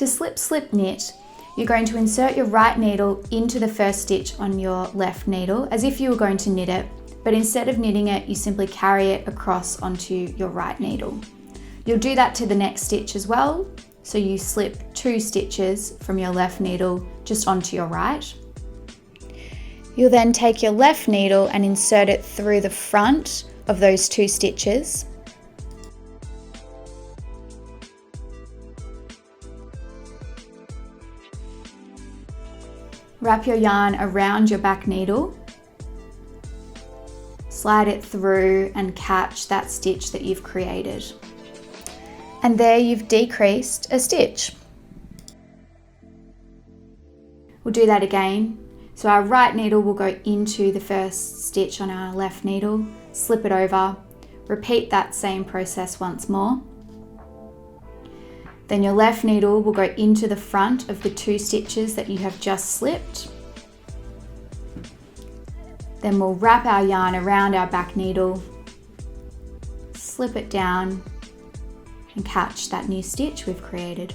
To slip knit, you're going to insert your right needle into the first stitch on your left needle as if you were going to knit it, but instead of knitting it, you simply carry it across onto your right needle. You'll do that to the next stitch as well, so you slip 2 stitches from your left needle just onto your right. You'll then take your left needle and insert it through the front of those 2 stitches. Wrap your yarn around your back needle, slide it through and catch that stitch that you've created. And there you've decreased a stitch. We'll do that again. So our right needle will go into the first stitch on our left needle, slip it over, repeat that same process once more. Then your left needle will go into the front of the 2 stitches that you have just slipped. Then we'll wrap our yarn around our back needle, slip it down and catch that new stitch we've created.